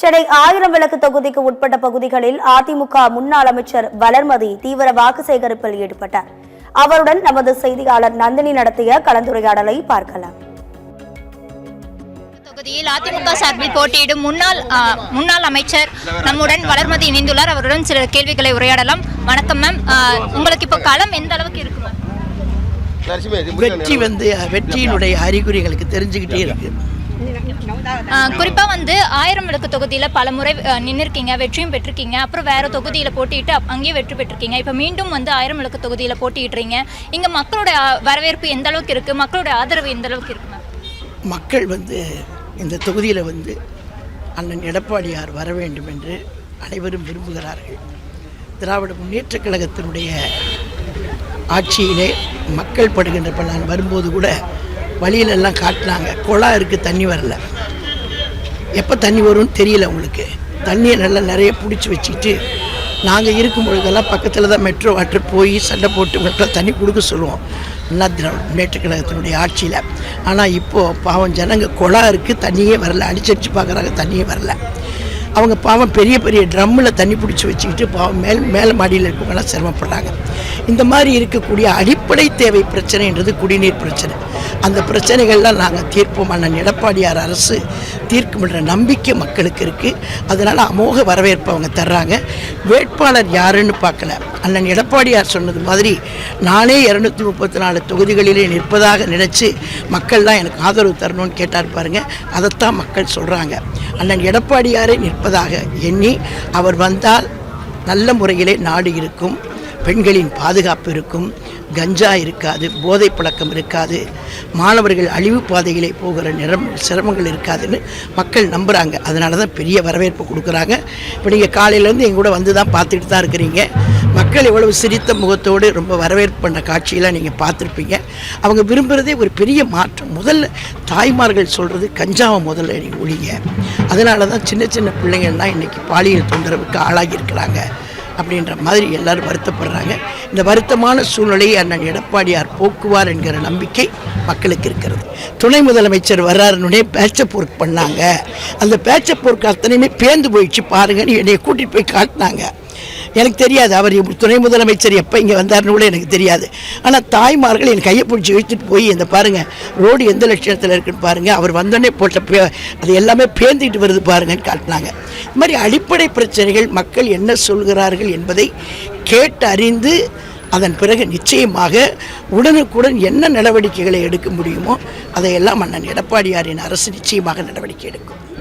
சென்னை ஆயிரம் விளக்கு தொகுதிக்கு உட்பட்ட பகுதிகளில் அதிமுக முன்னாள் அமைச்சர் வளர்மதி தீவிர வாக்கு சேகரிப்பில் ஈடுபட்டார். அவருடன் நமது செய்தியாளர் நந்தினி நடத்திய கலந்துரையாடலை பார்க்கலாம். தொகுதியில் அதிமுக சார்பில் போட்டியிடும் முன்னாள் அமைச்சர் நம்முடன் வளர்மதி இணைந்துள்ளார். அவருடன் சில கேள்விகளை உரையாடலாம். வணக்கம் மேம், உங்களுக்கு இப்போ களம் எந்த அளவுக்கு இருக்கு? வெற்றியினுடைய அறிகுறிகளுக்கு தெரிஞ்சுக்கிட்டே இருக்கு. குறிப்பா ஆயிரம் விளக்கு தொகுதியில பல முறை நின்றுருக்கீங்க, வெற்றியும் பெற்றிருக்கீங்க. அப்புறம் வேற தொகுதியில போட்டிட்டு அங்கேயே வெற்றி பெற்றிருக்கீங்க. இப்ப மீண்டும் ஆயிரம் விளக்கு தொகுதியில போட்டியிடுறீங்க. இங்க மக்களோட வரவேற்பு எந்த அளவுக்கு இருக்கு? மக்களோட ஆதரவு எந்த அளவுக்கு இருக்கு? மக்கள் இந்த தொகுதியில் அண்ணன் எடப்பாடியார் வர வேண்டும் என்று அனைவரும் விரும்புகிறார்கள். திராவிட முன்னேற்றக் கழகத்தினுடைய ஆட்சியிலே மக்கள் படுகின்ற நான் வரும்போது கூட வழியிலெல்லாம் காட்டினாங்க, குழாய் இருக்குது, தண்ணி வரல. எப்போ தண்ணி வரும்னு தெரியல. உங்களுக்கு தண்ணியை நல்லா நிறைய பிடிச்சி வச்சுக்கிட்டு நாங்கள் இருக்கும் பொழுதெல்லாம் பக்கத்தில் தான் மெட்ரோ வாட்டர் போய் சண்டை போட்டு மக்கள் தண்ணி கொடுக்க சொல்லுவோம் அண்ணா திராவிட முன்னேற்றக் கழகத்தினுடைய ஆட்சியில். ஆனால் இப்போது பாவம் ஜனங்க குழாய் இருக்குது, தண்ணியே வரல. அடிச்சடிச்சு பார்க்குறாங்க, தண்ணியே வரல. அவங்க பாவம் பெரிய பெரிய ட்ரம்மில் தண்ணி பிடிச்சி வச்சுக்கிட்டு பாவம் மேலே மாடியில் இருக்கவங்களாம் சிரமப்படுறாங்க. இந்த மாதிரி இருக்கக்கூடிய அடிப்படை தேவை பிரச்சனைன்றது குடிநீர் பிரச்சனை. அந்த பிரச்சனைகள்லாம் நாங்கள் தீர்ப்போம். அண்ணன் எடப்பாடியார் அரசு தீர்க்கும்ன்ற நம்பிக்கை மக்களுக்கு இருக்குது. அதனால் அமோக வரவேற்பு அவங்க தர்றாங்க. வேட்பாளர் யாருன்னு பார்க்கல. அண்ணன் எடப்பாடியார் சொன்னது மாதிரி நானே 234 தொகுதிகளிலே நிற்பதாக நினச்சி மக்கள்லாம் எனக்கு ஆதரவு தரணும்னு கேட்டார் பாருங்க. அதைத்தான் மக்கள் சொல்கிறாங்க. அண்ணன் எடப்பாடியாரே நிற்பதாக எண்ணி அவர் வந்தால் நல்ல முறையிலே நாடு இருக்கும், பெண்களின் பாதுகாப்பு இருக்கும், கஞ்சா இருக்காது, போதை பழக்கம் இருக்காது, மாணவர்கள் அழிவு பாதையிலே போகிற சிரமங்கள் இருக்காதுன்னு மக்கள் நம்புகிறாங்க. அதனால தான் பெரிய வரவேற்பு கொடுக்குறாங்க. இப்போ நீங்கள் காலையிலேருந்து எங்க கூட தான் பார்த்துட்டு தான் இருக்கிறீங்க. மக்கள் எவ்வளவு சிரித்த முகத்தோடு ரொம்ப வரவேற்பு பண்ண காட்சியெல்லாம் நீங்கள் பார்த்துருப்பீங்க. அவங்க விரும்புகிறதே ஒரு பெரிய மாற்றம். முதல்ல தாய்மார்கள் சொல்கிறது கஞ்சாவை முதல்ல ஒழிங்க. அதனால தான் சின்ன சின்ன பிள்ளைங்கள்லாம் இன்றைக்கி பாலியல் தொந்தரவுக்கு ஆளாகி இருக்கிறாங்க அப்படின்ற மாதிரி எல்லாரும் வருத்தப்படுறாங்க. இந்த வருத்தமான சூழ்நிலையை அண்ணன் எடப்பாடியார் போக்குவார் என்கிற நம்பிக்கை மக்களுக்கு இருக்கிறது. துணை முதலமைச்சர் வர்றாருன்னே பேச்சப் ஒர்க் பண்ணாங்க. அந்த பேச்சப் ஒர்க் அத்தனையுமே பேர்ந்து போயிடுச்சு பாருங்கன்னு என்னை கூட்டிகிட்டு போய் காட்டினாங்க. எனக்கு தெரியாது அவர் துணை முதலமைச்சர் எப்போ இங்கே வந்தார்னு கூட எனக்கு தெரியாது. ஆனால் தாய்மார்கள் என் கையை பிடிச்சி இழுத்துட்டு போய் இந்த பாருங்கள் ரோடு எந்த லட்சணத்தில் இருக்குன்னு பாருங்கள், அவர் வந்தோடனே போட்ட அது எல்லாமே பேர்ந்துக்கிட்டு வருது பாருங்கன்னு காட்டினாங்க. இது மாதிரி அடிப்படை பிரச்சனைகள் மக்கள் என்ன சொல்கிறார்கள் என்பதை கேட்டு அறிந்து அதன் பிறகு நிச்சயமாக உடனுக்குடன் என்ன நடவடிக்கைகளை எடுக்க முடியுமோ அதையெல்லாம் அண்ணன் எடப்பாடியாரின் அரசு நிச்சயமாக நடவடிக்கை எடுக்கும்.